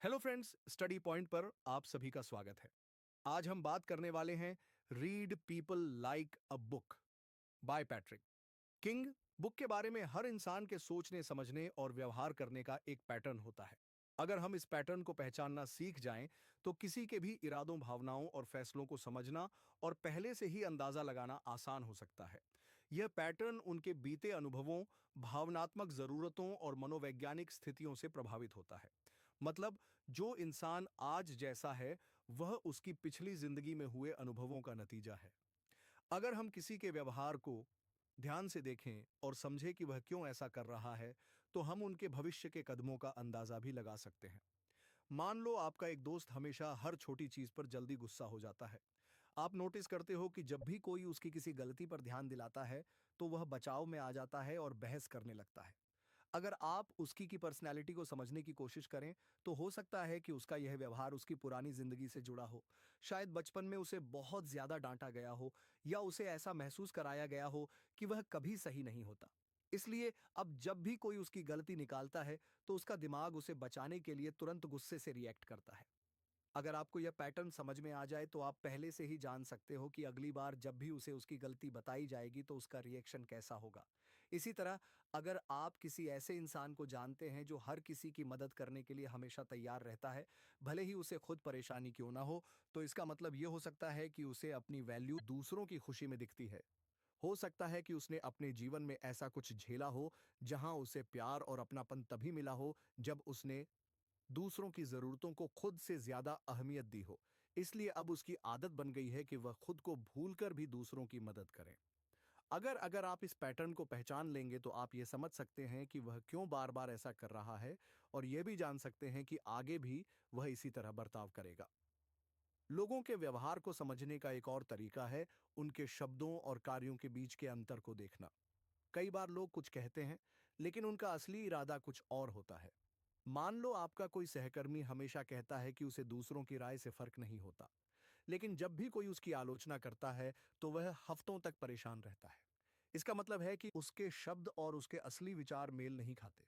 Hello friends, study point पर आप सभी का स्वागत है। आज हम बात करने वाले हैं read people like a book by Patrick king. Book के बारे में हर इंसान के सोचने, समझने और व्यवहार करने का एक पैटर्न होता है। अगर हम इस पैटर्न को पहचानना सीख जाएं, तो किसी के भी इरादों, भावनाओं और फैसलों को समझना और पहले से ही अंदाजा लगाना आसान हो सकता है। यह पैटर्न उनके बीते अनुभवों, भावनात्मक जरूरतों और मनोवैज्ञानिक स्थितियों से प्रभावित होता है। मतलब, जो इंसान आज जैसा है, वह उसकी पिछली जिंदगी में हुए अनुभवों का नतीजा है। अगर हम किसी के व्यवहार को ध्यान से देखें और समझें कि वह क्यों ऐसा कर रहा है, तो हम उनके भविष्य के कदमों का अंदाजा भी लगा सकते हैं। मान लो आपका एक दोस्त हमेशा हर छोटी चीज पर जल्दी गुस्सा हो जाता है। आप नोटिस करते हो कि जब भी कोई उसकी किसी गलती पर ध्यान दिलाता है, तो वह बचाव में आ जाता है और बहस करने लगता है। अगर आप उसकी की पर्सनैलिटी को समझने की कोशिश करें, तो हो सकता है कि उसका यह व्यवहार उसकी पुरानी जिंदगी से जुड़ा हो। शायद बचपन में उसे बहुत ज्यादा डांटा गया हो, या उसे ऐसा महसूस कराया गया हो कि वह कभी सही नहीं होता। इसलिए अब जब भी कोई उसकी गलती निकालता है, तो उसका दिमाग उसे बचाने के लिए तुरंत गुस्से से रिएक्ट करता है। अगर आपको यह पैटर्न समझ में आ जाए, तो आप पहले से ही जान सकते हो कि अगली बार जब भी उसे उसकी गलती बताई जाएगी, तो उसका रिएक्शन कैसा होगा। इसी तरह, अगर आप किसी ऐसे इंसान को जानते हैं जो हर किसी की मदद करने के लिए हमेशा तैयार रहता है, भले ही उसे खुद परेशानी क्यों ना तो इसका मतलब यह हो सकता है कि उसे अपनी वैल्यू दूसरों की खुशी में दिखती है। हो सकता है कि उसने अपने जीवन में ऐसा कुछ झेला हो, जहां उसे प्यार और अपनापन तभी मिला हो जब उसने दूसरों की जरूरतों को खुद से ज्यादा अहमियत दी हो। इसलिए अब उसकी आदत बन गई है कि वह खुद को भूलकर भी दूसरों की मदद करें। अगर अगर आप इस पैटर्न को पहचान लेंगे, तो आप ये समझ सकते हैं कि वह क्यों बार बार ऐसा कर रहा है, और यह भी जान सकते हैं कि आगे भी वह इसी तरह बर्ताव करेगा। लोगों के व्यवहार को समझने का एक और तरीका है उनके शब्दों और कार्यों के बीच के अंतर को देखना। कई बार लोग कुछ कहते हैं, लेकिन उनका असली इरादा कुछ और होता है। मान लो आपका कोई सहकर्मी हमेशा कहता है कि उसे दूसरों की राय से फर्क नहीं होता, लेकिन जब भी कोई उसकी आलोचना करता है, तो वह हफ्तों तक परेशान रहता है। इसका मतलब है कि उसके शब्द और उसके असली विचार मेल नहीं खाते।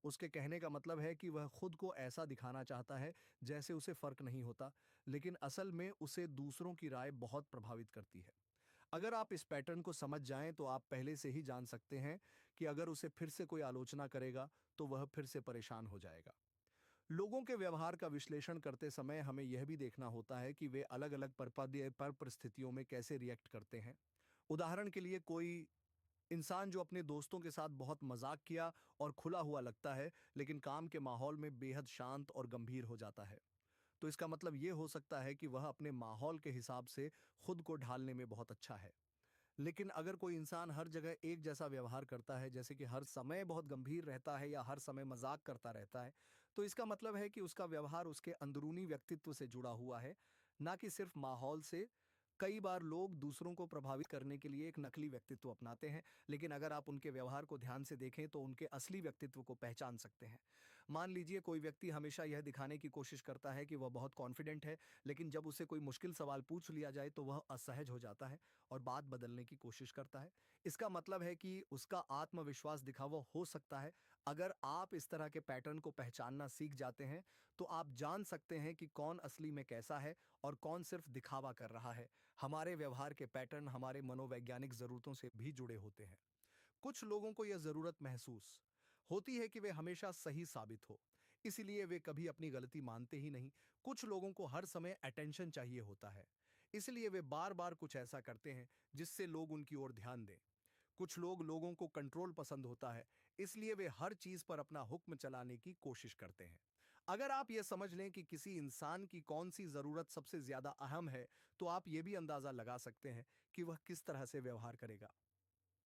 उसके कहने का मतलब है कि वह खुद को ऐसा दिखाना चाहता है जैसे उसे फर्क नहीं होता, लेकिन असल में उसे दूसरों की राय बहुत प्रभावित करती है। अगर आप इस पैटर्न को समझ जाएं, तो आप पहले से ही जान सकते हैं कि अगर उसे फिर से कोई आलोचना करेगा, तो वह फिर से परेशान हो जाएगा। लोगों के व्यवहार का विश्लेषण करते समय हमें यह भी देखना होता है कि वे अलग-अलग पर परिस्थितियों में कैसे रिएक्ट करते हैं। उदाहरण के लिए, कोई इंसान जो अपने दोस्तों के साथ बहुत मजाक किया और खुला हुआ लगता है, लेकिन काम के माहौल में बेहद शांत और गंभीर हो जाता है, तो इसका मतलब यह हो सकता है कि वह अपने माहौल के हिसाब से खुद को ढालने में बहुत अच्छा है। लेकिन अगर कोई इंसान हर जगह एक जैसा व्यवहार करता है, जैसे कि हर समय बहुत गंभीर रहता है या हर समय मजाक करता रहता है, तो इसका मतलब है कि उसका व्यवहार उसके अंदरूनी व्यक्तित्व से जुड़ा हुआ है, ना कि सिर्फ माहौल से। कई बार लोग दूसरों को प्रभावित करने के लिए एक नकली व्यक्तित्व अपनाते हैं, लेकिन अगर आप उनके व्यवहार को ध्यान से देखें, तो उनके असली व्यक्तित्व को पहचान सकते हैं। मान लीजिए, कोई व्यक्ति हमेशा यह दिखाने की कोशिश करता है कि वह बहुत कॉन्फिडेंट है, लेकिन जब उसे कोई मुश्किल सवाल पूछ लिया जाए, तो वह असहज हो जाता है और बात बदलने की कोशिश करता है। इसका मतलब है कि उसका आत्मविश्वास दिखावा हो सकता है। अगर आप इस तरह के पैटर्न को पहचानना सीख जाते हैं, तो आप जान सकते हैं कि कौन असली में कैसा है और कौन सिर्फ दिखावा कर रहा है। हमारे व्यवहार के पैटर्न हमारे मनोवैज्ञानिक जरूरतों से भी जुड़े होते हैं। कुछ लोगों को यह जरूरत महसूस होती है कि वे हमेशा सही साबित हो, इसलिए वे कभी अपनी गलती मानते ही नहीं। कुछ लोगों को हर समय अटेंशन चाहिए होता है, इसलिए वे बार बार कुछ ऐसा करते हैं जिससे लोग उनकी ओर ध्यान दें। कुछ लोगों को कंट्रोल पसंद होता है, इसलिए वे हर चीज पर अपना हुक्म चलाने की कोशिश करते हैं। अगर आप यह समझ लें कि किसी इंसान की कौन सी जरूरत सबसे ज्यादा अहम है, तो आप यह भी अंदाजा लगा सकते हैं कि वह किस तरह से व्यवहार करेगा।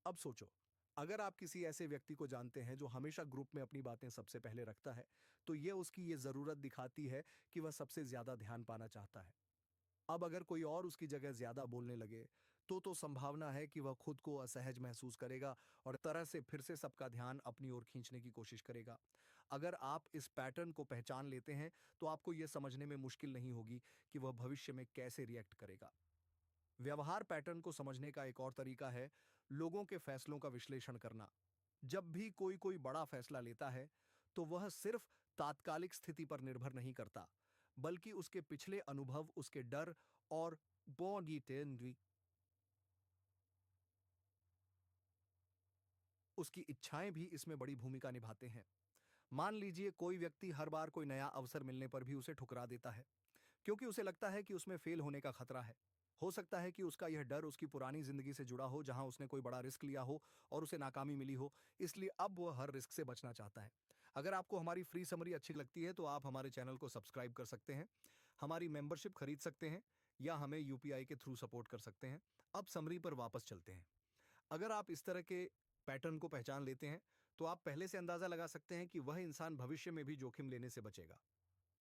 अब सोचो, अगर आप किसी ऐसे व्यक्ति को जानते हैं जो हमेशा ग्रुप में अपनी बातें सबसे पहले रखता है, तो यह उसकी ये जरूरत दिखाती है कि वह सबसे ज्यादा ध्यान पाना चाहता है। अब अगर कोई और उसकी जगह ज्यादा बोलने लगे, तो संभावना है कि वह खुद को असहज महसूस करेगा और तरह से फिर से सबका ध्यान अपनी ओर खींचने की कोशिश करेगा। अगर आप इस पैटर्न को पहचान लेते हैं, तो आपको यह समझने में मुश्किल नहीं होगी कि वह भविष्य में कैसे रिएक्ट करेगा। व्यवहार पैटर्न को समझने का एक और तरीका है लोगों के फैसलों का विश्लेषण करना। जब भी कोई कोई बड़ा फैसला लेता है, तो वह सिर्फ तात्कालिक स्थिति पर निर्भर नहीं करता, बल्कि उसके पिछले अनुभव, उसके डर और बॉडी टेंड्री उसकी इच्छाएं भी इसमें बड़ी भूमिका निभाते हैं। मान लीजिए कोई व्यक्ति हर बार कोई नया अवसर मिलने पर भी उसे ठुकरा देता है, क्योंकि उसे लगता है कि उसमें फेल होने का खतरा है। हो सकता है कि उसका यह डर उसकी पुरानी जिंदगी से जुड़ा हो, जहां उसने कोई बड़ा रिस्क लिया हो और उसे नाकामी मिली हो, इसलिए अब वह हर रिस्क से बचना चाहता है। अगर आपको हमारी फ्री समरी अच्छी लगती है तो आप हमारे चैनल को सब्सक्राइब कर सकते हैं, हमारी मेंबरशिप खरीद सकते हैं या हमें यूपीआई के थ्रू सपोर्ट कर सकते हैं। अब समरी पर वापस चलते हैं। अगर आप इस तरह के पैटर्न को पहचान लेते हैं तो आप पहले से अंदाजा लगा सकते हैं कि वह इंसान भविष्य में भी जोखिम लेने से बचेगा।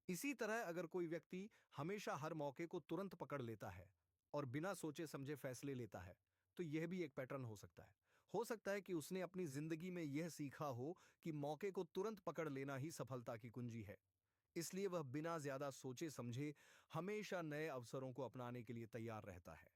इसी तरह अगर कोई व्यक्ति हमेशा हर मौके को तुरंत पकड़ लेता है और बिना सोचे समझे फैसले लेता है, तो यह भी एक पैटर्न हो सकता है। हो सकता है कि उसने अपनी जिंदगी में यह सीखा हो कि मौके को तुरंत पकड़ लेना ही सफलता की कुंजी है। इसलिए वह बिना ज्यादा सोचे समझे हमेशा नए अवसरों को अपनाने के लिए तैयार रहता है।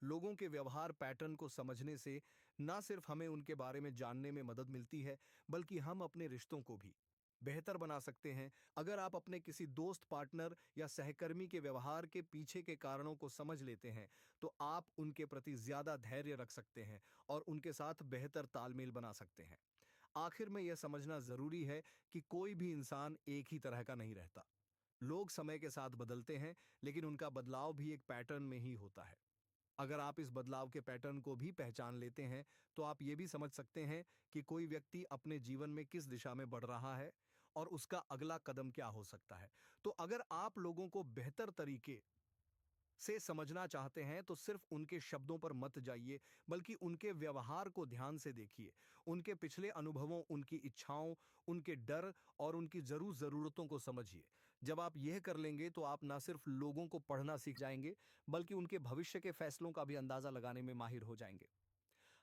लोगों के व्यवहार पैटर्न को समझने से न सिर्फ हमें उनके बारे में जानने में मदद मिलती है, बल्कि हम अपने रिश्तों को भी बेहतर बना सकते हैं। अगर आप अपने किसी दोस्त, पार्टनर या सहकर्मी के व्यवहार के पीछे के कारणों को समझ लेते हैं, तो आप उनके प्रति ज्यादा धैर्य रख सकते हैं और उनके साथ बेहतर तालमेल बना सकते हैं। आखिर में यह समझना जरूरी है कि कोई भी इंसान एक ही तरह का नहीं रहता। लोग समय के साथ बदलते हैं, लेकिन उनका बदलाव भी एक पैटर्न में ही होता है। अगर आप इस बदलाव के पैटर्न को भी पहचान लेते हैं, तो आप ये भी समझ सकते हैं कि कोई व्यक्ति अपने जीवन में किस दिशा में बढ़ रहा है और उसका अगला कदम क्या हो सकता है। तो अगर आप लोगों को बेहतर तरीके से समझना चाहते हैं तो सिर्फ उनके शब्दों पर मत जाइए, बल्कि उनके व्यवहार को ध्यान से देखिए। उनके पिछले अनुभवों, उनकी इच्छाओं, उनके डर और उनकी ज़रूरतों को समझिए। जब आप यह कर लेंगे तो आप ना सिर्फ लोगों को पढ़ना सीख जाएंगे, बल्कि उनके भविष्य के फैसलों का भी अंदाजा लगाने में माहिर हो जाएंगे।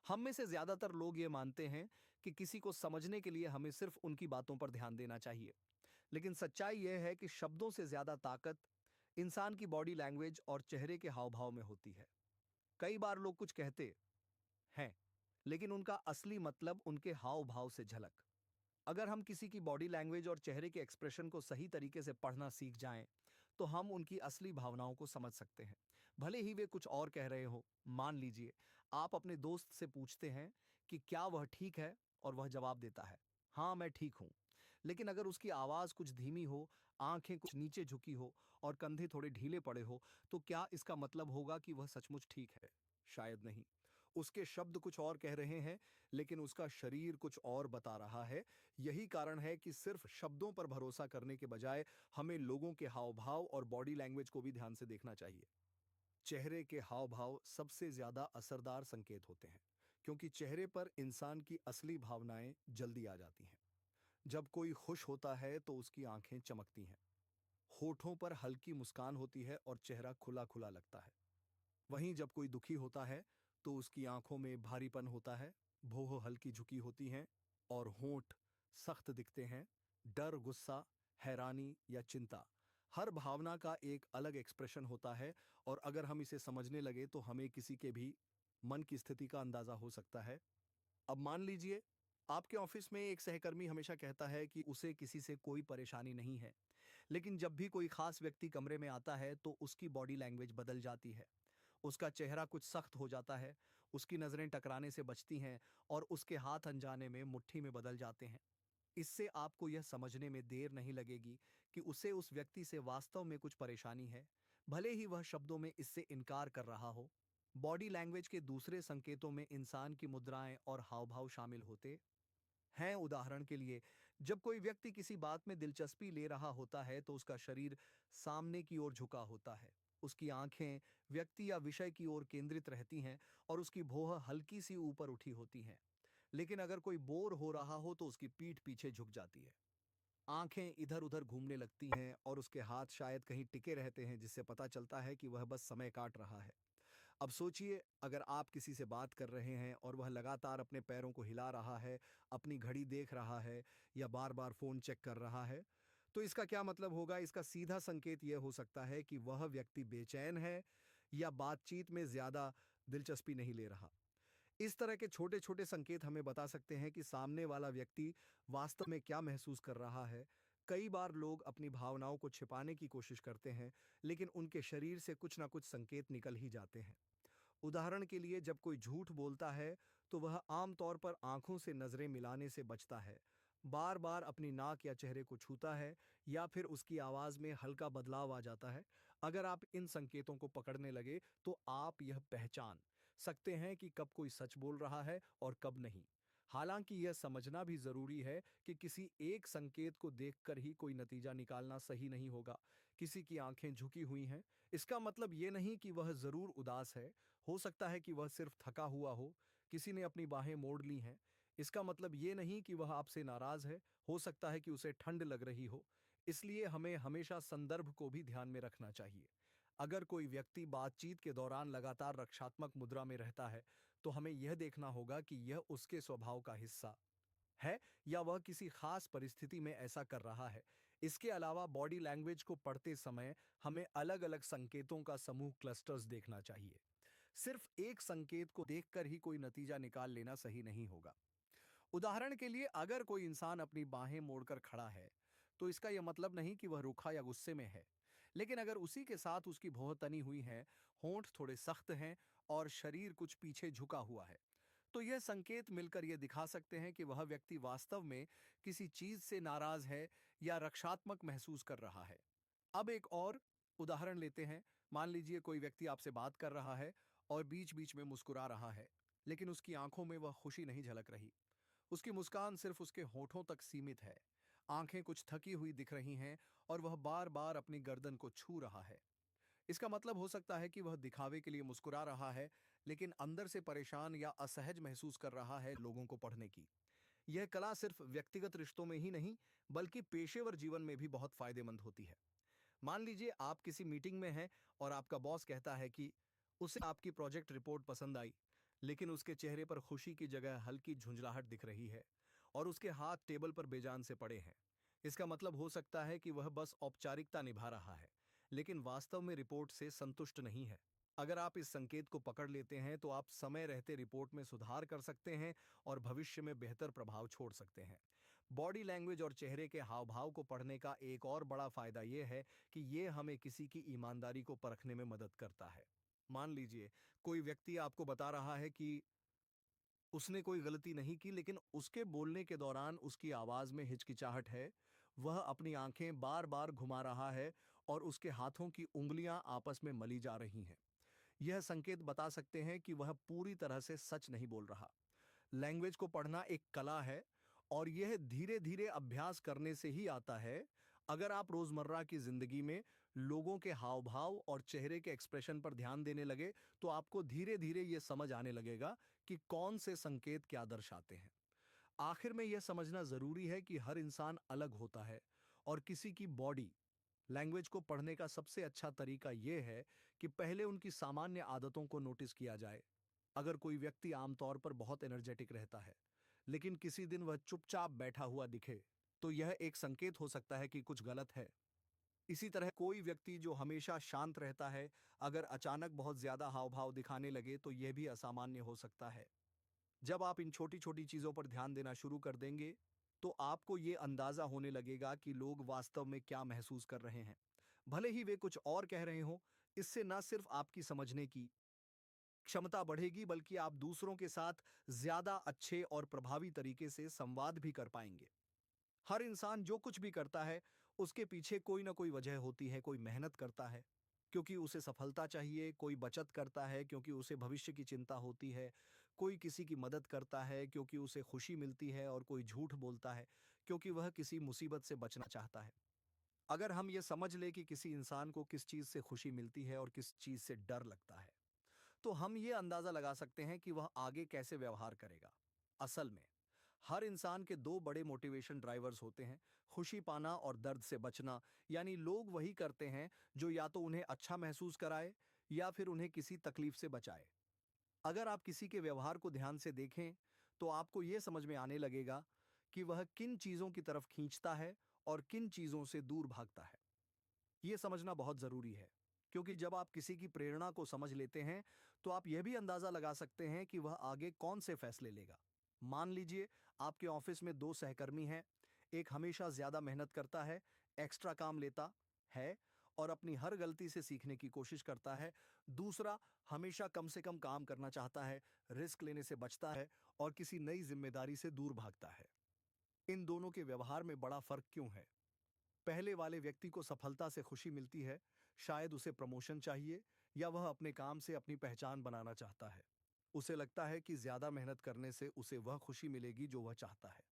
हम में से ज्यादातर लोग ये मानते हैं कि किसी को समझने के लिए हमें सिर्फ उनकी बातों पर ध्यान देना चाहिए, लेकिन सच्चाई यह है कि शब्दों से ज्यादा ताकत इंसान की बॉडी लैंग्वेज और चेहरे के हाव भाव में होती है। कई बार लोग कुछ कहते हैं, लेकिन उनका असली मतलब उनके हाव भाव से झलक। अगर हम किसी की बॉडी लैंग्वेज और चेहरे के एक्सप्रेशन को सही तरीके से पढ़ना सीख जाएं, तो हम उनकी असली भावनाओं को समझ सकते हैं, भले ही वे कुछ और कह रहे हो। मान लीजिए आप अपने दोस्त से पूछते हैं कि क्या वह ठीक है, और वह जवाब देता है, हाँ मैं ठीक हूं। लेकिन अगर उसकी आवाज कुछ धीमी हो, आंखें कुछ नीचे झुकी हो और कंधे थोड़े ढीले पड़े हो, तो क्या इसका मतलब होगा कि वह सचमुच ठीक है? शायद नहीं। उसके शब्द कुछ और कह रहे हैं, लेकिन उसका शरीर कुछ और बता रहा है। यही कारण है कि सिर्फ शब्दों पर भरोसा करने के बजाय हमें लोगों के हाव भाव और बॉडी लैंग्वेज को भी ध्यान से देखना चाहिए। चेहरे के हाव भाव सबसे ज्यादा असरदार संकेत होते हैं, क्योंकि चेहरे पर इंसान की असली भावनाएं जल्दी आ जाती हैं। जब कोई खुश होता है तो उसकी आंखें चमकती हैं, होठों पर हल्की मुस्कान होती है और चेहरा खुला खुला लगता है। वहीं जब कोई दुखी होता है तो उसकी आंखों में भारीपन होता है, भौं हल्की झुकी होती हैं और होंठ सख्त दिखते हैं। डर, गुस्सा, हैरानी या चिंता, हर भावना का एक अलग एक्सप्रेशन होता है, और अगर हम इसे समझने लगे तो हमें किसी के भी मन की स्थिति का अंदाजा हो सकता है। अब मान लीजिए आपके ऑफिस में एक सहकर्मी हमेशा कहता है कि उसे किसी से कोई परेशानी नहीं है, लेकिन जब भी कोई खास व्यक्ति कमरे में आता है तो उसकी बॉडी लैंग्वेज बदल जाती है। उसका चेहरा कुछ सख्त हो जाता है, उसकी नजरें टकराने से बचती हैं और उसके हाथ अनजाने में मुट्ठी में बदल जाते हैं। इससे आपको यह समझने में देर नहीं लगेगी कि उसे उस व्यक्ति से वास्तव में कुछ परेशानी है, भले ही वह शब्दों में इससे इनकार कर रहा हो। बॉडी लैंग्वेज के दूसरे संकेतों में इंसान की मुद्राएं और हाव भाव शामिल होते हैं। उदाहरण के लिए, जब कोई व्यक्ति किसी बात में दिलचस्पी ले रहा होता है तो उसका शरीर सामने की ओर झुका होता है, उसकी आंखें व्यक्ति या विषय की ओर केंद्रित रहती हैं और उसकी भौं हल्की सी ऊपर उठी होती हैं। लेकिन अगर कोई बोर हो रहा हो तो उसकी पीठ पीछे झुक जाती है, आंखें इधर उधर घूमने लगती हैं और उसके हाथ शायद कहीं टिके रहते हैं, जिससे पता चलता है कि वह बस समय काट रहा है। अब सोचिए, अगर आप किसी से बात कर रहे हैं और वह लगातार अपने पैरों को हिला रहा है, अपनी घड़ी देख रहा है या बार बार फोन चेक कर रहा है, तो इसका क्या मतलब होगा? इसका सीधा संकेत यह हो सकता है कि वह व्यक्ति बेचैन है या बातचीत में ज्यादा दिलचस्पी नहीं ले रहा। इस तरह के छोटे छोटे संकेत हमें बता सकते हैं कि सामने वाला व्यक्ति वास्तव में क्या महसूस कर रहा है, कई बार लोग अपनी भावनाओं को छिपाने की कोशिश करते हैं, लेकिन उनके शरीर से कुछ ना कुछ संकेत निकल ही जाते हैं। उदाहरण के लिए, जब कोई झूठ बोलता है, तो वह आमतौर पर आंखों से नजरें मिलाने से बचता है, बार बार अपनी नाक या चेहरे को छूता है, या फिर उसकी आवाज में हल्का बदलाव आ जाता है। अगर आप इन संकेतों को पकड़ने लगे, तो आप यह पहचान सकते हैं कि कब कोई सच बोल रहा है और कब नहीं। हालांकि यह समझना भी जरूरी है कि किसी एक संकेत को देखकर ही कोई नतीजा निकालना सही नहीं होगा। किसी की आंखें झुकी हुई हैं, इसका मतलब ये नहीं कि वह जरूर उदास है। हो सकता है कि वह सिर्फ थका हुआ हो। किसी ने अपनी बाहें मोड़ ली हैं, इसका मतलब ये नहीं कि वह आपसे नाराज है। हो सकता है कि उसे ठंड लग रही हो। इसलिए हमें हमेशा संदर्भ को भी ध्यान में रखना चाहिए। अगर कोई व्यक्ति बातचीत के दौरान लगातार रक्षात्मक मुद्रा में रहता है, तो हमें यह देखना होगा कि यह उसके स्वभाव का हिस्सा है या वह किसी खास परिस्थिति में ऐसा कर रहा है। इसके अलावा बॉडी लैंग्वेज को पढ़ते समय हमें अलग-अलग संकेतों का समूह क्लस्टर्स देखना चाहिए। सिर्फ एक संकेत को देखकर ही कोई नतीजा निकाल लेना सही नहीं होगा। उदाहरण के लिए, अगर कोई इंसान अपनी बाहें मोड़कर खड़ा है, तो इसका यह मतलब नहीं कि वह रूखा या गुस्से में है। लेकिन अगर उसी के साथ उसकी भौं तनी हुई है, होंठ थोड़े सख्त हैं और शरीर कुछ पीछे झुका हुआ है, तो यह संकेत मिलकर यह दिखा सकते हैं कि वह व्यक्ति वास्तव में किसी चीज से नाराज है या रक्षात्मक महसूस कर रहा है। अब एक और उदाहरण लेते हैं। मान लीजिए कोई व्यक्ति आपसे बात कर रहा है और बीच-बीच में मुस्कुरा रहा है, लेकिन उसकी आंखों में वह खुशी नहीं झलक रही। उसकी मुस्कान सिर्फ उसके होठों तक सीमित है। आंखें कुछ थकी हुई दिख रही हैं और वह बार-बार अपनी गर्दन को छू रहा है। इसका मतलब हो सकता है कि वह दिखावे के लिए मुस्कुरा रहा है, लेकिन अंदर से परेशान या असहज महसूस कर रहा है। लोगों को पढ़ने की यह कला सिर्फ व्यक्तिगत रिश्तों में ही नहीं, बल्कि पेशेवर जीवन में भी बहुत फायदेमंद होती है। मान लीजिए आप किसी मीटिंग में हैं और आपका बॉस कहता है कि उसे आपकी प्रोजेक्ट रिपोर्ट पसंद आई, लेकिन उसके चेहरे पर खुशी की जगह हल्की झुंझलाहट दिख रही है और उसके हाथ टेबल पर बेजान से पड़े हैं। इसका मतलब हो सकता है कि वह बस औपचारिकता निभा रहा है, लेकिन वास्तव में रिपोर्ट से संतुष्ट नहीं है। अगर आप इस संकेत को पकड़ लेते हैं, तो आप समय रहते रिपोर्ट में सुधार कर सकते हैं और भविष्य में बेहतर प्रभाव छोड़ सकते हैं। बॉडी लैंग्वेज और चेहरे के हाव भाव को पढ़ने का एक और बड़ा फायदा यह है कि यह हमें किसी की ईमानदारी को परखने में मदद करता है। मान लीजिए कोई व्यक्ति आपको बता रहा है कि उसने कोई गलती नहीं की, लेकिन उसके बोलने के दौरान उसकी आवाज में हिचकिचाहट है, वह अपनी आंखें बार-बार घुमा रहा है और उसके हाथों की उंगलियां आपस में मली जा रही हैं। यह संकेत बता सकते हैं कि वह पूरी तरह से सच नहीं बोल रहा। लैंग्वेज को पढ़ना एक कला है और यह धीरे-धीरे अभ्यास करने से ही आता है। अगर आप रोजमर्रा की जिंदगी में लोगों के हाव-भाव और चेहरे के एक्सप्रेशन पर ध्यान देने लगे, तो आपको धीरे-धीरे यह समझ आने लगेगा कि कौन से संकेत क्या दर्शाते हैं। आखिर में यह समझना जरूरी है कि हर इंसान अलग होता है और किसी की बॉडी लैंग्वेज को पढ़ने का सबसे अच्छा तरीका यह है कि पहले उनकी सामान्य आदतों को नोटिस किया जाए। अगर कोई व्यक्ति आमतौर पर बहुत एनर्जेटिक रहता है, लेकिन किसी दिन वह चुपचाप बैठा हुआ दिखे, तो यह एक संकेत हो सकता है कि कुछ गलत है। इसी तरह कोई व्यक्ति जो हमेशा शांत रहता है, अगर अचानक बहुत ज्यादा हाव-भाव दिखाने लगे, तो यह भी असामान्य हो सकता है। जब आप इन छोटी-छोटी चीजों पर ध्यान देना शुरू कर देंगे, तो आपको ये अंदाजा होने लगेगा कि लोग वास्तव में क्या महसूस कर रहे हैं। भले ही वे कुछ और कह रहे हों, इससे न सिर्फ आपकी समझने की क्षमता बढ़ेगी, बल्कि आप दूसरों के साथ ज्यादा अच्छे और प्रभावी तरीके से संवाद भी कर पाएंगे। हर इंसान जो कुछ भी करता है, उसके पीछे कोई ना कोई वजह होती है। कोई मेहनत करता है क्योंकि उसे सफलता चाहिए, कोई बचत करता है क्योंकि उसे भविष्य की चिंता होती है, कोई किसी की मदद करता है क्योंकि उसे खुशी मिलती है, और कोई झूठ बोलता है क्योंकि वह किसी मुसीबत से बचना चाहता है। अगर हम ये समझ ले कि किसी इंसान को किस चीज से खुशी मिलती है और किस चीज से डर लगता है, तो हम ये अंदाजा लगा सकते हैं कि वह आगे कैसे व्यवहार करेगा। असल में हर इंसान के दो बड़े मोटिवेशन ड्राइवर्स होते हैं, खुशी पाना और दर्द से बचना। यानी लोग वही करते हैं जो या तो उन्हें अच्छा महसूस कराए या फिर उन्हें किसी तकलीफ से बचाए। अगर आप किसी के व्यवहार को ध्यान से देखें, तो आपको यह समझ में आने लगेगा कि वह किन चीजों की तरफ खींचता है और किन चीजों से दूर भागता है। यह समझना बहुत जरूरी है, क्योंकि जब आप किसी की प्रेरणा को समझ लेते हैं, तो आप यह भी अंदाजा लगा सकते हैं कि वह आगे कौन से फैसले लेगा। मान लीजिए आपके ऑफिस में दो सहकर्मी हैं, एक हमेशा ज्यादा मेहनत करता है, एक्स्ट्रा काम लेता है और अपनी हर गलती से सीखने की कोशिश करता है। दूसरा हमेशा कम से कम काम करना चाहता है, रिस्क लेने से बचता है और किसी नई जिम्मेदारी से दूर भागता है। इन दोनों के व्यवहार में बड़ा फर्क क्यों है? पहले वाले व्यक्ति को सफलता से खुशी मिलती है, शायद उसे प्रमोशन चाहिए या वह अपने काम से अपनी पहचान बनाना चाहता है। उसे लगता है कि ज्यादा मेहनत करने से उसे वह खुशी मिलेगी जो वह चाहता है।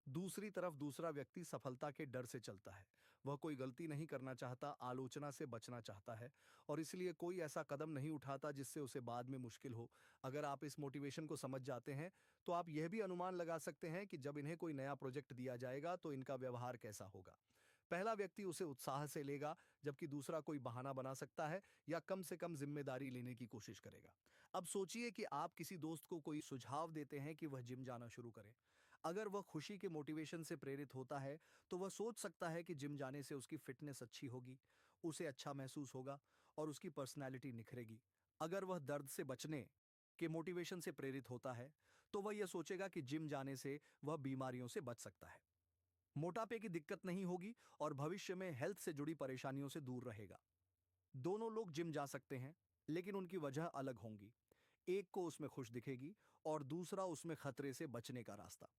दूसरी तरफ दूसरा व्यक्ति सफलता के डर से चलता है। वह कोई गलती नहीं करना चाहता, आलोचना से बचना चाहता है और इसलिए कोई ऐसा कदम नहीं उठाता जिससे उसे बाद में मुश्किल हो। अगर आप इस मोटिवेशन को समझ जाते हैं, तो आप यह भी अनुमान लगा सकते हैं कि जब इन्हें कोई नया प्रोजेक्ट दिया जाएगा तो इनका व्यवहार कैसा होगा। पहला व्यक्ति उसे उत्साह से लेगा, जबकि दूसरा कोई बहाना बना सकता है या कम से कम जिम्मेदारी लेने की कोशिश करेगा। अब सोचिए कि आप किसी दोस्त को कोई सुझाव देते हैं कि वह जिम जाना शुरू करे। अगर वह खुशी के मोटिवेशन से प्रेरित होता है, तो वह सोच सकता है कि जिम जाने से उसकी फिटनेस अच्छी होगी, उसे अच्छा महसूस होगा और उसकी पर्सनैलिटी निखरेगी। अगर वह दर्द से बचने के मोटिवेशन से प्रेरित होता है, तो वह यह सोचेगा कि जिम जाने से वह बीमारियों से बच सकता है, मोटापे की दिक्कत नहीं होगी और भविष्य में हेल्थ से जुड़ी परेशानियों से दूर रहेगा। दोनों लोग जिम जा सकते हैं, लेकिन उनकी वजह अलग होंगी। एक को उसमें खुश दिखेगी और दूसरा उसमें खतरे से बचने का रास्ता।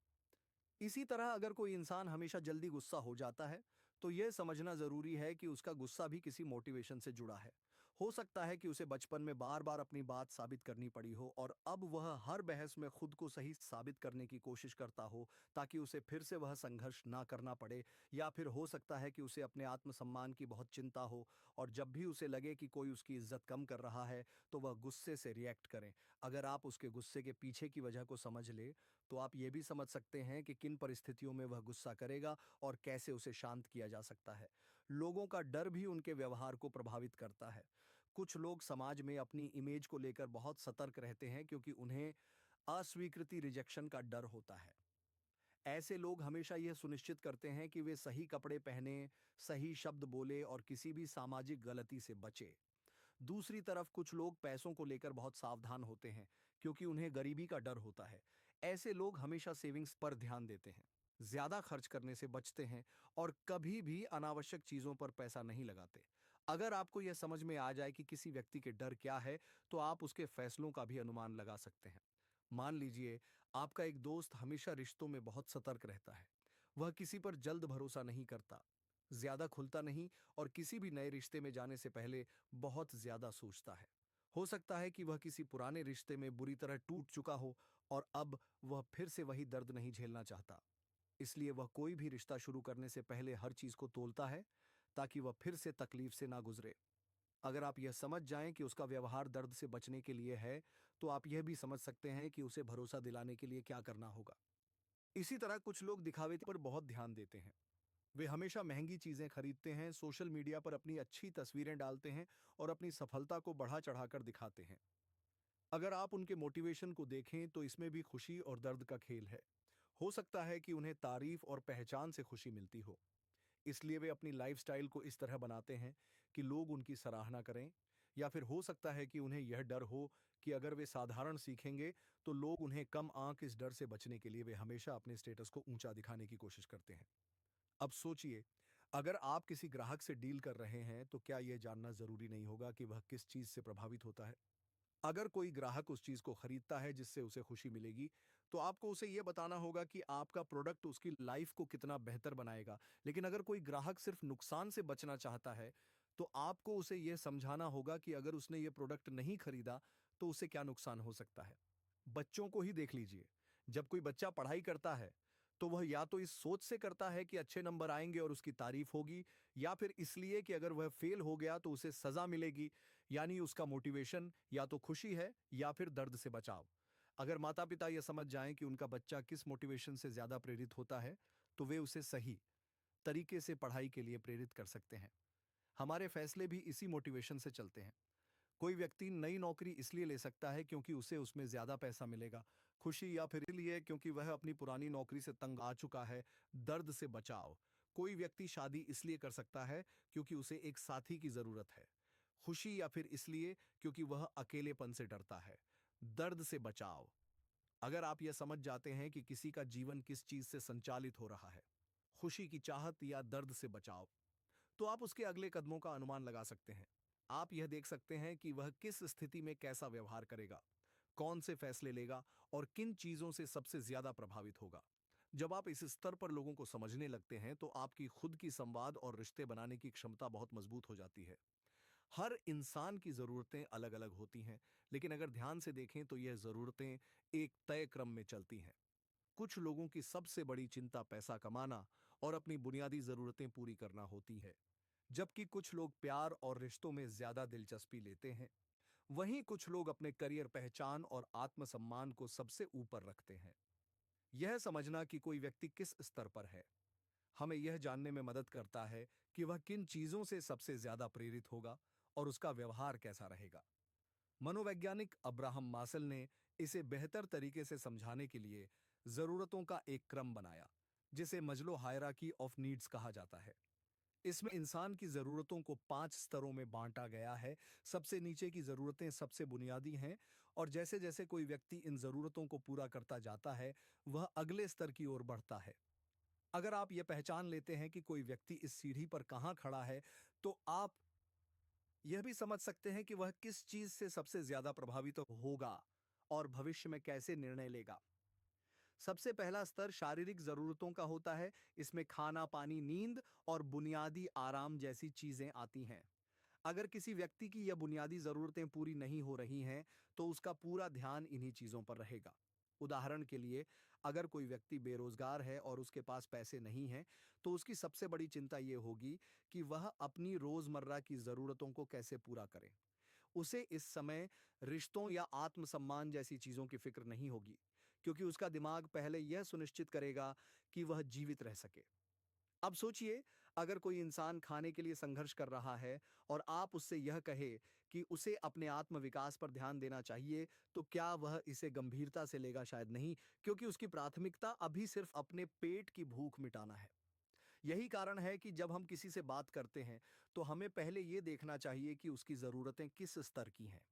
इसी तरह अगर कोई इंसान हमेशा जल्दी गुस्सा हो जाता है, तो यह समझना जरूरी है कि उसका गुस्सा भी किसी मोटिवेशन से जुड़ा है। हो सकता है कि उसे बचपन में बार बार अपनी बात साबित करनी पड़ी हो और अब वह हर बहस में खुद को सही साबित करने की कोशिश करता हो, ताकि उसे फिर से वह संघर्ष ना करना पड़े। या फिर हो सकता है कि उसे अपने आत्मसम्मान की बहुत चिंता हो और जब भी उसे लगे कि कोई उसकी इज्जत कम कर रहा है, तो वह गुस्से से रिएक्ट करें। अगर आप उसके गुस्से के पीछे की वजह को समझ ले, तो आप ये भी समझ सकते हैं कि किन परिस्थितियों में वह गुस्सा करेगा और कैसे उसे शांत किया जा सकता है। लोगों का डर भी उनके व्यवहार को प्रभावित करता है। कुछ लोग समाज में अपनी इमेज को लेकर बहुत सतर्क रहते हैं क्योंकि उन्हें अस्वीकृति रिजेक्शन का डर होता है। ऐसे लोग हमेशा यह सुनिश्चित करते हैं कि वे सही कपड़े पहने, सही शब्द बोले और किसी भी सामाजिक गलती से बचे। दूसरी तरफ कुछ लोग पैसों को लेकर बहुत सावधान होते हैं क्योंकि उन्हें गरीबी का डर होता है। ऐसे लोग हमेशा सेविंग्स पर ध्यान देते हैं, ज्यादा खर्च करने से बचते हैं और कभी भी अनावश्यक चीजों पर पैसा नहीं लगाते। अगर आपको यह समझ में आ जाए कि किसी व्यक्ति के डर क्या है, तो आप उसके फैसलों का भी अनुमान लगा सकते हैं। मान लीजिए, आपका एक दोस्त हमेशा रिश्तों में बहुत सतर्क रहता है। वह किसी पर जल्द भरोसा नहीं करता, ज्यादा खुलता नहीं और किसी भी नए रिश्ते में जाने से पहले बहुत ज्यादा सोचता है। हो सकता है कि वह किसी पुराने रिश्ते में बुरी तरह टूट चुका हो और अब वह फिर से वही दर्द नहीं झेलना चाहता। इसलिए वह कोई भी रिश्ता शुरू करने से पहले हर चीज को तोलता है, ताकि वह फिर से तकलीफ से ना गुजरे। अगर आप यह समझ जाएं कि उसका व्यवहार दर्द से बचने के लिए है, तो आप यह भी समझ सकते हैं कि उसे भरोसा दिलाने के लिए क्या करना होगा। इसी तरह कुछ लोग दिखावे पर बहुत ध्यान देते हैं। वे हमेशा महंगी चीजें खरीदते हैं, सोशल मीडिया पर अपनी अच्छी तस्वीरें डालते हैं और अपनी सफलता को बढ़ा चढ़ाकर दिखाते हैं। अगर आप उनके मोटिवेशन को देखें, तो इसमें भी खुशी और दर्द का खेल है। हो सकता है कि उन्हें तारीफ और पहचान से खुशी मिलती हो, इसलिए वे अपनी लाइफस्टाइल को इस तरह बनाते हैं कि लोग उनकी सराहना करें। या फिर हो सकता है कि उन्हें यह डर हो कि अगर वे साधारण सीखेंगे, तो लोग उन्हें कम आंक। इस डर से बचने के लिए वे हमेशा अपने स्टेटस को ऊंचा दिखाने की कोशिश करते हैं। अब सोचिए, अगर आप किसी ग्राहक से डील कर रहे हैं, तो क्या यह जानना जरूरी नहीं होगा कि वह किस चीज से प्रभावित होता है? अगर कोई ग्राहक उस चीज को खरीदता है जिससे उसे खुशी मिलेगी, तो आपको उसे यह बताना होगा कि आपका प्रोडक्ट उसकी लाइफ को कितना बेहतर बनाएगा। लेकिन अगर कोई ग्राहक सिर्फ नुकसान से बचना चाहता है, तो आपको उसे यह समझाना होगा कि अगर उसने ये प्रोडक्ट नहीं खरीदा, तो उसे क्या नुकसान हो सकता है। बच्चों को ही देख लीजिए। जब कोई बच्चा पढ़ाई करता है, तो वह या तो इस सोच से करता है कि अच्छे नंबर आएंगे और उसकी तारीफ होगी, या फिर इसलिए कि अगर वह फेल हो गया तो उसे सजा मिलेगी। यानी उसका मोटिवेशन या तो खुशी है या फिर दर्द से बचाव। अगर माता पिता यह समझ जाएं कि उनका बच्चा किस मोटिवेशन से ज्यादा प्रेरित होता है, तो वे उसे सही तरीके से पढ़ाई के लिए प्रेरित कर सकते हैं। हमारे फैसले भी इसी मोटिवेशन से चलते हैं। कोई व्यक्ति नई नौकरी इसलिए ले सकता है क्योंकि उसे उसमें ज्यादा पैसा मिलेगा, खुशी या फिर इसलिए क्योंकि वह अपनी पुरानी नौकरी से तंग आ चुका है, दर्द से बचाव। कोई व्यक्ति शादी इसलिए कर सकता है क्योंकि उसे एक साथी की जरूरत है, खुशी या फिर इसलिए क्योंकि वह अकेलेपन से डरता है, दर्द से बचाव। अगर आप यह समझ जाते हैं कि किसी का जीवन किस चीज से संचालित हो रहा है, खुशी की चाहत या दर्द से बचाव, तो आप उसके अगले कदमों का अनुमान लगा सकते हैं। आप यह देख सकते हैं कि वह किस स्थिति में कैसा व्यवहार करेगा, कौन से फैसले लेगा और किन चीजों से सबसे ज्यादा प्रभावित होगा। जब आप इस स्तर पर लोगों को समझने लगते हैं तो आपकी खुद की संवाद और रिश्ते बनाने की क्षमता बहुत मजबूत हो जाती है। हर इंसान की ज़रूरतें अलग-अलग होती हैं, लेकिन अगर ध्यान से देखें तो यह ज़रूरतें एक तय क्रम में चलती हैं। कुछ लोगों की सबसे बड़ी चिंता पैसा कमाना और अपनी बुनियादी ज़रूरतें पूरी करना होती है, जबकि कुछ लोग प्यार और रिश्तों में ज़्यादा दिलचस्पी लेते हैं। वहीं कुछ लोग अपने करियर, पहचान और आत्मसम्मान को सबसे ऊपर रखते हैं। यह समझना कि कोई व्यक्ति किस स्तर पर है, हमें यह जानने में मदद करता है कि वह किन चीजों से सबसे ज्यादा प्रेरित होगा और उसका व्यवहार कैसा रहेगा। मनोवैज्ञानिक अब्राहम मासल ने इसे बेहतर तरीके से समझाने के लिए जरूरतों का एक क्रम बनाया, जिसे मजलो हायरार्की ऑफ नीड्स कहा जाता है। इसमें इंसान की जरूरतों को 5 स्तरों में बांटा गया है। सबसे नीचे की जरूरतें सबसे बुनियादी हैं, और जैसे जैसे कोई व्यक्ति इन जरूरतों को पूरा करता जाता है, वह अगले स्तर की ओर बढ़ता है। अगर आप यह पहचान लेते हैं कि कोई व्यक्ति इस सीढ़ी पर कहां खड़ा है, तो आप यह भी समझ सकते हैं कि वह किस चीज से सबसे ज्यादा प्रभावित होगा और भविष्य में कैसे निर्णय लेगा। सबसे पहला स्तर शारीरिक जरूरतों का होता है। इसमें खाना, पानी, नींद और बुनियादी आराम जैसी चीजें आती हैं। अगर किसी व्यक्ति की यह बुनियादी जरूरतें पूरी नहीं हो रही हैं, तो उसका पूरा ध्यान इन्हीं चीजों पर रहेगा। उदाहरण के लिए, अगर कोई व्यक्ति बेरोजगार है और उसके पास पैसे नहीं हैं, तो उसकी सबसे बड़ी चिंता यह होगी कि वह अपनी रोजमर्रा की जरूरतों को कैसे पूरा करे। उसे इस समय रिश्तों या आत्मसम्मान जैसी चीजों की फिक्र नहीं होगी, क्योंकि उसका दिमाग पहले यह सुनिश्चित करेगा कि वह जीवित रह सके। अब सोचिए, अगर कोई इंसान खाने के लिए संघर्ष कर रहा है और आप उससे यह कहे कि उसे अपने आत्म विकास पर ध्यान देना चाहिए, तो क्या वह इसे गंभीरता से लेगा? शायद नहीं, क्योंकि उसकी प्राथमिकता अभी सिर्फ अपने पेट की भूख मिटाना है। यही कारण है कि जब हम किसी से बात करते हैं, तो हमें पहले यह देखना चाहिए कि उसकी जरूरतें किस स्तर की हैं।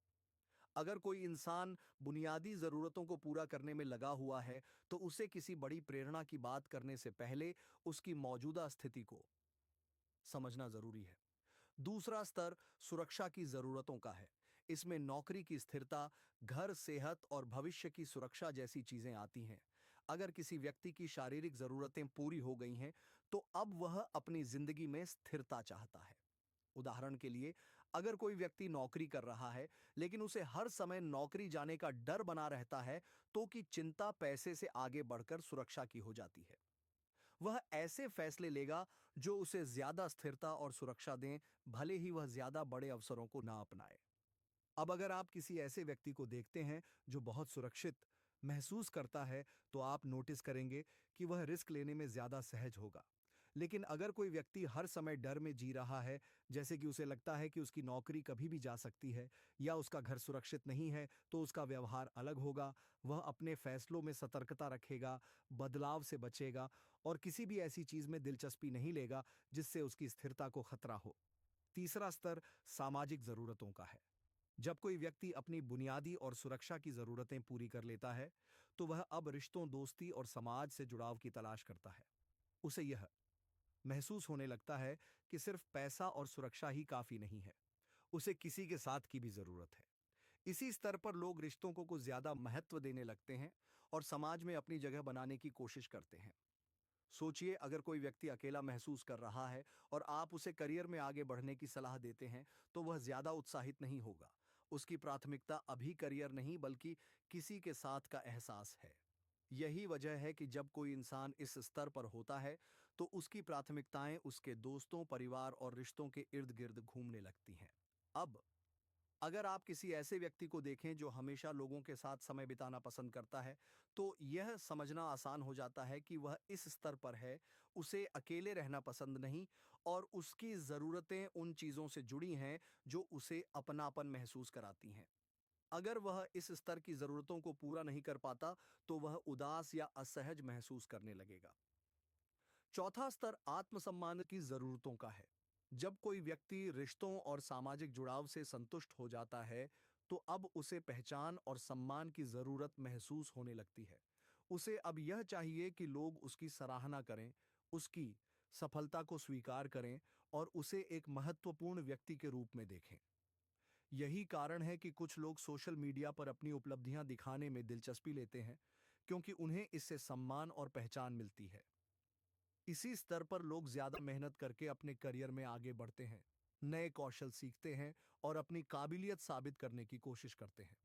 अगर कोई इंसान बुनियादी जरूरतों को पूरा करने में लगा हुआ है, तो उसे किसी बड़ी प्रेरणा की बात करने से पहले उसकी मौजूदा स्थिति को समझना जरूरी है। दूसरा स्तर सुरक्षा की जरूरतों का है। इसमें नौकरी की स्थिरता, घर, सेहत और भविष्य की सुरक्षा जैसी चीजें आती हैं। अगर किसी व्यक्ति की शारीरिक जरूरतें पूरी हो गई हैं, तो अब वह अपनी जिंदगी में स्थिरता चाहता है। उदाहरण के लिए, अगर कोई व्यक्ति नौकरी कर रहा है, लेकिन उसे हर समय नौकरी जाने का डर बना रहता है, तो की चिंता पैसे से आगे बढ़कर सुरक्षा की हो जाती है। वह ऐसे फैसले लेगा जो उसे ज्यादा स्थिरता और सुरक्षा दें, भले ही वह ज्यादा बड़े अवसरों को ना अपनाए। अब अगर आप किसी ऐसे व्यक्ति को देखते हैं जो बहुत सुरक्षित महसूस करता है, तो आप नोटिस करेंगे कि वह रिस्क लेने में ज्यादा सहज होगा। लेकिन अगर कोई व्यक्ति हर समय डर में जी रहा है, जैसे कि उसे लगता है कि उसकी नौकरी कभी भी जा सकती है या उसका घर सुरक्षित नहीं है, तो उसका व्यवहार अलग होगा। वह अपने फैसलों में सतर्कता रखेगा, बदलाव से बचेगा और किसी भी ऐसी चीज में दिलचस्पी नहीं लेगा जिससे उसकी स्थिरता को खतरा हो। तीसरा स्तर सामाजिक जरूरतों का है। जब कोई व्यक्ति अपनी बुनियादी और सुरक्षा की जरूरतें पूरी कर लेता है, तो वह अब रिश्तों, दोस्ती और समाज से जुड़ाव की तलाश करता है। उसे यह महसूस होने लगता है कि सिर्फ पैसा और सुरक्षा ही काफी नहीं है, उसे किसी के साथ की भी जरूरत है। इसी स्तर पर लोग रिश्तों को कुछ ज्यादा महत्व देने लगते हैं और समाज में अपनी जगह बनाने की कोशिश करते हैं। सोचिए, अगर कोई व्यक्ति अकेला महसूस कर रहा है और आप उसे करियर में आगे बढ़ने की सलाह देते हैं, तो वह ज्यादा उत्साहित नहीं होगा। उसकी प्राथमिकता अभी करियर नहीं, बल्कि किसी के साथ का एहसास है। यही वजह है कि जब कोई इंसान इस स्तर पर होता है, तो उसकी प्राथमिकताएं उसके दोस्तों, परिवार और रिश्तों के इर्द गिर्द घूमने लगती हैं। अब अगर आप किसी ऐसे व्यक्ति को देखें जो हमेशा लोगों के साथ समय बिताना पसंद करता है, तो यह समझना आसान हो जाता है कि वह इस स्तर पर है। उसे अकेले रहना पसंद नहीं और उसकी ज़रूरतें उन चीज़ों से जुड़ी हैं जो उसे अपनापन महसूस कराती हैं। अगर वह इस स्तर की ज़रूरतों को पूरा नहीं कर पाता, तो वह उदास या असहज महसूस करने लगेगा। चौथा स्तर आत्मसम्मान की जरूरतों का है। जब कोई व्यक्ति रिश्तों और सामाजिक जुड़ाव से संतुष्ट हो जाता है, तो अब उसे पहचान और सम्मान की जरूरत महसूस होने लगती है। उसे अब यह चाहिए कि लोग उसकी सराहना करें, उसकी सफलता को स्वीकार करें और उसे एक महत्वपूर्ण व्यक्ति के रूप में देखें। यही कारण है कि कुछ लोग सोशल मीडिया पर अपनी उपलब्धियां दिखाने में दिलचस्पी लेते हैं, क्योंकि उन्हें इससे सम्मान और पहचान मिलती है। इसी स्तर पर लोग ज्यादा मेहनत करके अपने करियर में आगे बढ़ते हैं, नए कौशल सीखते हैं और अपनी काबिलियत साबित करने की कोशिश करते हैं।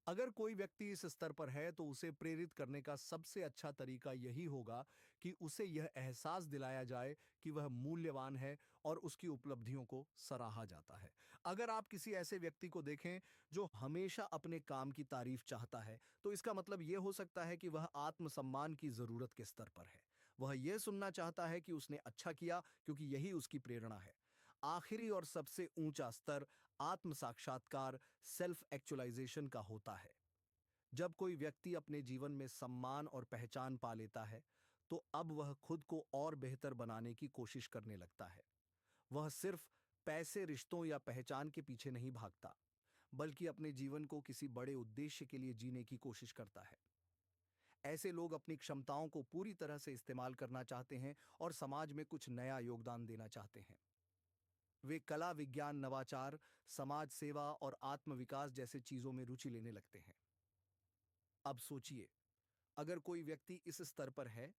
अगर कोई व्यक्ति इस स्तर पर है तो उसे प्रेरित करने का सबसे अच्छा तरीका यही होगा कि उसे यह एहसास दिलाया जाए कि वह मूल्यवान है और उसकी उपलब्धियों को सराहा जाता है। अगर आप किसी ऐसे व्यक्ति को देखें जो हमेशा अपने काम की तारीफ चाहता है, तो इसका मतलब यह हो सकता है कि वह आत्मसम्मान की जरूरत के स्तर पर है। वह यह सुनना चाहता है कि उसने अच्छा किया, क्योंकि यही उसकी प्रेरणा है। आखिरी और सबसे ऊंचा स्तर आत्म साक्षात्कार, सेल्फ एक्चुअलाइजेशन का होता है। जब कोई व्यक्ति अपने जीवन में सम्मान और पहचान पा लेता है, तो अब वह खुद को और बेहतर बनाने की कोशिश करने लगता है। वह सिर्फ पैसे, रिश्तों या पहचान के पीछे नहीं भागता, बल्कि अपने जीवन को किसी बड़े उद्देश्य के लिए जीने की कोशिश करता है। ऐसे लोग अपनी क्षमताओं को पूरी तरह से इस्तेमाल करना चाहते हैं और समाज में कुछ नया योगदान देना चाहते हैं। वे कला, विज्ञान, नवाचार, समाज सेवा और आत्मविकास जैसे चीजों में रुचि लेने लगते हैं। अब सोचिए, अगर कोई व्यक्ति इस स्तर पर है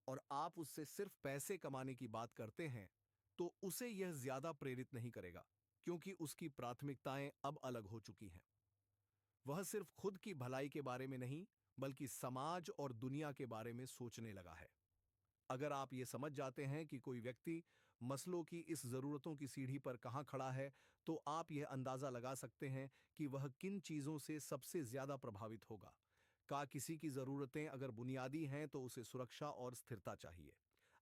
और आप उससे सिर्फ पैसे कमाने की बात करते हैं, तो उसे यह ज्यादा प्रेरित नहीं करेगा, क्योंकि उसकी प्राथमिकताएं अब अलग हो चुकी हैं। वह सिर्फ खुद की भलाई के बारे में नहीं, बल्कि समाज और दुनिया के बारे में सोचने लगा है। अगर आप ये समझ जाते हैं कि कोई व्यक्ति मसलों की इस जरूरतों की सीढ़ी पर कहां खड़ा है, तो आप यह अंदाजा लगा सकते हैं कि वह किन चीजों से सबसे ज्यादा प्रभावित होगा। का किसी की जरूरतें अगर बुनियादी हैं तो उसे सुरक्षा और स्थिरता चाहिए।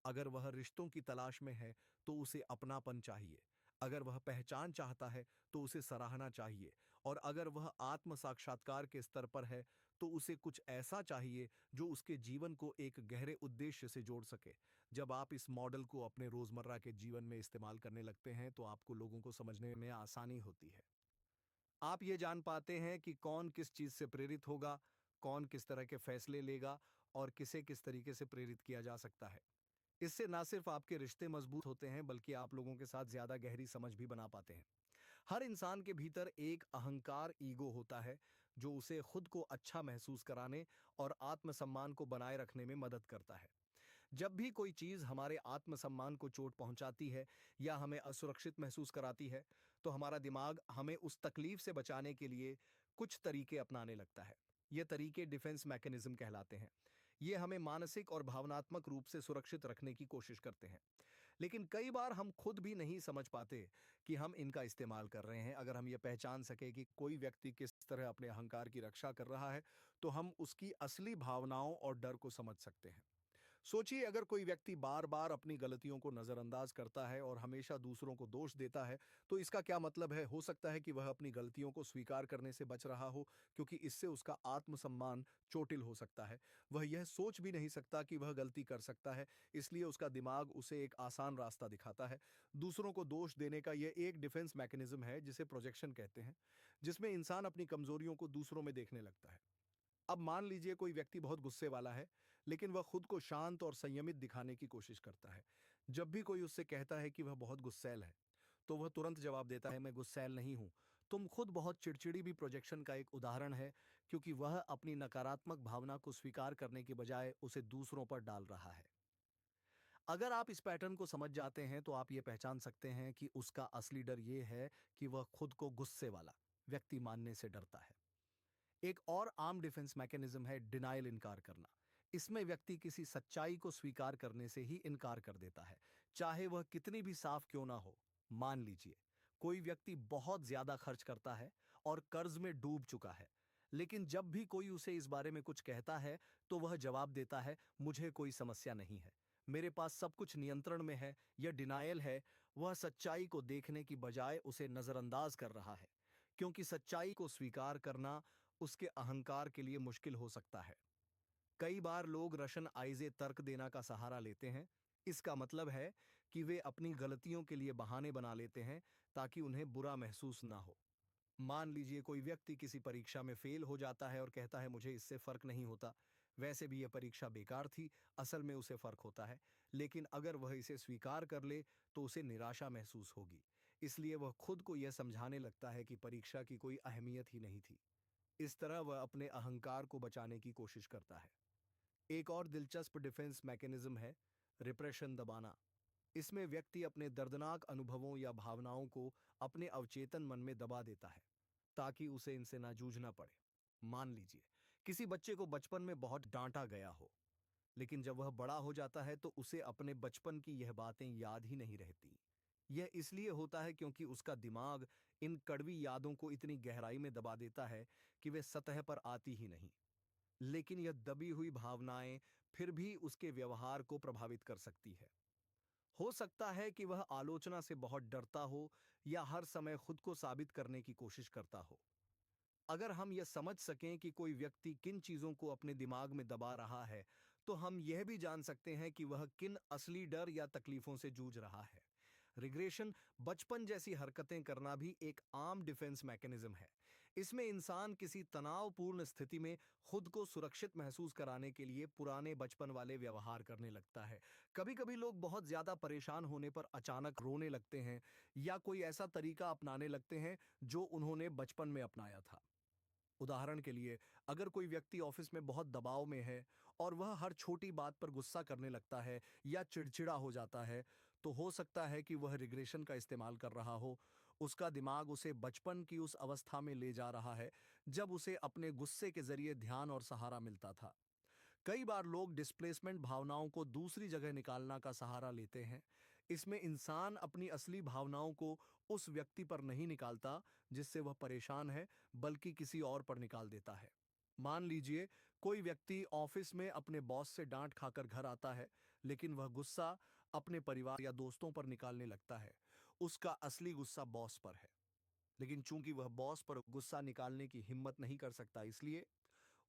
अगर वह रिश्तों की तलाश में है तो उसे अपनापन चाहिए। अगर वह पहचान चाहता है तो उसे सराहना चाहिए। और अगर वह आत्म साक्षात्कार के स्तर पर है तो उसे कुछ ऐसा चाहिए जो उसके जीवन को एक गहरे उद्देश्य से जोड़ सके। जब आप इस मॉडल को अपने रोजमर्रा के जीवन में इस्तेमाल करने लगते हैं तो आपको लोगों को समझने में आसानी होती है। आप ये जान पाते हैं कि कौन किस चीज से प्रेरित होगा, कौन किस तरह के फैसले लेगा और किसे किस तरीके से प्रेरित किया जा सकता है। इससे ना सिर्फ आपके रिश्ते मजबूत होते हैं, बल्कि आप लोगों के साथ ज्यादा गहरी समझ भी बना पाते हैं। हर इंसान के भीतर एक अहंकार, ईगो होता है, जो उसे खुद को अच्छा महसूस कराने और आत्मसम्मान को बनाए रखने में मदद करता है। जब भी कोई चीज हमारे आत्मसम्मान को चोट पहुंचाती है या हमें असुरक्षित महसूस कराती है, तो हमारा दिमाग हमें उस तकलीफ से बचाने के लिए कुछ तरीके अपनाने लगता है। ये तरीके डिफेंस मैकेनिज्म कहलाते हैं। ये हमें मानसिक और भावनात्मक रूप से सुरक्षित रखने की कोशिश करते हैं। लेकिन कई बार हम खुद भी नहीं समझ पाते कि हम इनका इस्तेमाल कर रहे हैं। अगर हम ये पहचान सके कि कोई व्यक्ति किस तरह अपने अहंकार की रक्षा कर रहा है, तो हम उसकी असली भावनाओं और डर को समझ सकते हैं। सोचिए, अगर कोई व्यक्ति बार बार अपनी गलतियों को नजरअंदाज करता है और हमेशा दूसरों को दोष देता है, तो इसका क्या मतलब है? हो सकता है कि वह अपनी गलतियों को स्वीकार करने से बच रहा हो, क्योंकि इससे उसका आत्मसम्मान चोटिल हो सकता है। वह यह सोच भी नहीं सकता कि वह गलती कर सकता है, इसलिए उसका दिमाग उसे एक आसान रास्ता दिखाता है। दूसरों को दोष देने का यह एक डिफेंस मैकेनिज्म है, जिसे प्रोजेक्शन कहते हैं, जिसमें इंसान अपनी कमजोरियों को दूसरों में देखने लगता है। अब मान लीजिए कोई व्यक्ति बहुत गुस्से वाला है, लेकिन वह खुद को शांत और संयमित दिखाने की कोशिश करता है। जब भी कोई उससे कहता है कि वह बहुत गुस्सैल है, तो वह तुरंत जवाब देता है, मैं गुस्सैल नहीं हूं। तुम खुद बहुत चिड़चिड़ी भी प्रोजेक्शन का एक उदाहरण है, क्योंकि वह अपनी नकारात्मक भावना को स्वीकार करने के बजाय उसे दूसरों पर डाल रहा है। अगर आप इस पैटर्न को समझ जाते हैं, तो आप ये पहचान सकते हैं कि उसका असली डर ये है कि वह खुद को गुस्से वाला व्यक्ति मानने से डरता है। एक और आम डिफेंस मैकेनिज्म है डिनायल, इनकार करना। इसमें व्यक्ति किसी सच्चाई को स्वीकार करने से ही इनकार कर देता है, चाहे वह कितनी भी साफ क्यों ना हो। मान लीजिए कोई व्यक्ति बहुत ज्यादा खर्च करता है और कर्ज में डूब चुका है, लेकिन जब भी कोई उसे इस बारे में कुछ कहता है, तो वह जवाब देता है, मुझे कोई समस्या नहीं है, मेरे पास सब कुछ नियंत्रण में है। यह डिनायल है। वह सच्चाई को देखने की बजाय उसे नजरअंदाज कर रहा है, क्योंकि सच्चाई को स्वीकार करना उसके अहंकार के लिए मुश्किल हो सकता है। कई बार लोग रशन आइजे तर्क देना का सहारा लेते हैं। इसका मतलब है कि वे अपनी गलतियों के लिए बहाने बना लेते हैं, ताकि उन्हें बुरा महसूस ना हो। मान लीजिए कोई व्यक्ति किसी परीक्षा में फेल हो जाता है और कहता है, मुझे इससे फर्क नहीं होता। वैसे भी यह परीक्षा बेकार थी, असल में उसे फर्क होता है, लेकिन अगर वह इसे स्वीकार कर ले तो उसे निराशा महसूस होगी। इसलिए वह खुद को यह समझाने लगता है कि परीक्षा की कोई अहमियत ही नहीं थी। इस तरह वह अपने अहंकार को बचाने की कोशिश करता है। एक और दिलचस्प डिफेंस मैकेनिज्म है रिप्रेशन दबाना। इसमें व्यक्ति अपने दर्दनाक अनुभवों या भावनाओं को अपने अवचेतन मन में दबा देता है ताकि उसे इनसे ना जूझना पड़े। मान लीजिए किसी बच्चे को बचपन में बहुत डांटा गया हो, लेकिन जब वह बड़ा हो जाता है तो उसे अपने बचपन की यह बातें याद ही नहीं रहती। यह इसलिए होता है क्योंकि उसका दिमाग इन कड़वी यादों को इतनी गहराई में दबा देता है कि वे सतह पर आती ही नहीं। लेकिन यह दबी हुई भावनाएं फिर भी उसके व्यवहार को प्रभावित कर सकती है। हो सकता है कि वह आलोचना से बहुत डरता हो या हर समय खुद को साबित करने की कोशिश करता हो। अगर हम यह समझ सकें कि कोई व्यक्ति किन चीजों को अपने दिमाग में दबा रहा है, तो हम यह भी जान सकते हैं कि वह किन असली डर या तकलीफों से जूझ रहा है। रिग्रेशन बचपन जैसी हरकतें करना भी एक आम डिफेंस मैकेनिज्म है। इसमें इंसान किसी तनावपूर्ण स्थिति में खुद को सुरक्षित महसूस कराने के लिए पुराने बचपन वाले व्यवहार करने लगता है। कभी-कभी लोग बहुत ज्यादा परेशान होने पर अचानक रोने लगते हैं या कोई ऐसा तरीका अपनाने लगते हैं जो उन्होंने बचपन में अपनाया था। उदाहरण के लिए, अगर कोई व्यक्ति ऑफिस में बहुत दबाव में है और वह हर छोटी बात पर गुस्सा करने लगता है या चिड़चिड़ा हो जाता है, तो हो सकता है कि वह रिग्रेशन का इस्तेमाल कर रहा हो। उसका दिमाग उसे बचपन की उस अवस्था में ले जा रहा है जब उसे अपने गुस्से के जरिए ध्यान और सहारा मिलता था। कई बार लोग डिस्प्लेसमेंट भावनाओं को दूसरी जगह निकालना का सहारा लेते हैं। इसमें इंसान अपनी असली भावनाओं को उस व्यक्ति पर नहीं निकालता जिससे वह परेशान है, बल्कि किसी और पर निकाल देता है। मान लीजिए कोई व्यक्ति ऑफिस में अपने बॉस से डांट खाकर घर आता है, लेकिन वह गुस्सा अपने परिवार या दोस्तों पर निकालने लगता है। उसका असली गुस्सा बॉस पर है, लेकिन चूंकि वह बॉस पर गुस्सा निकालने की हिम्मत नहीं कर सकता, इसलिए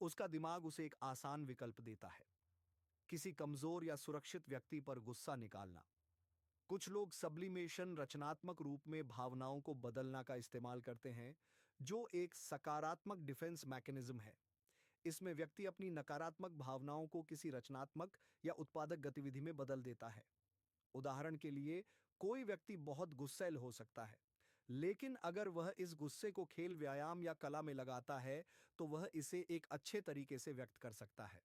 उसका दिमाग उसे एक आसान विकल्प देता है, किसी कमजोर या सुरक्षित व्यक्ति पर गुस्सा निकालना। कुछ लोग सब्लिमेशन रचनात्मक रूप में भावनाओं को बदलना का इस्तेमाल करते हैं, जो एक सकारात्मक डिफेंस मैकेनिज्म है। इसमें व्यक्ति अपनी नकारात्मक भावनाओं को किसी रचनात्मक या उत्पादक गतिविधि में बदल देता है। उदाहरण के लिए, कोई व्यक्ति बहुत गुस्सैल हो सकता है, लेकिन अगर वह इस गुस्से को खेल, व्यायाम या कला में लगाता है, तो वह इसे एक अच्छे तरीके से व्यक्त कर सकता है।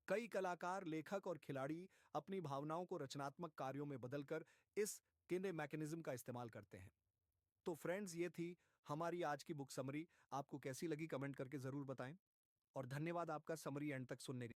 कई कलाकार, लेखक और खिलाड़ी अपनी भावनाओं को रचनात्मक कार्यों में बदलकर इस किने मैकेनिज्म का इस्तेमाल करते हैं। तो फ्रेंड्स, ये थी हमारी आज की बुक समरी। आपको कैसी लगी कमेंट करके जरूर बताएं, और धन्यवाद आपका समरी एंड तक सुनने के लिए।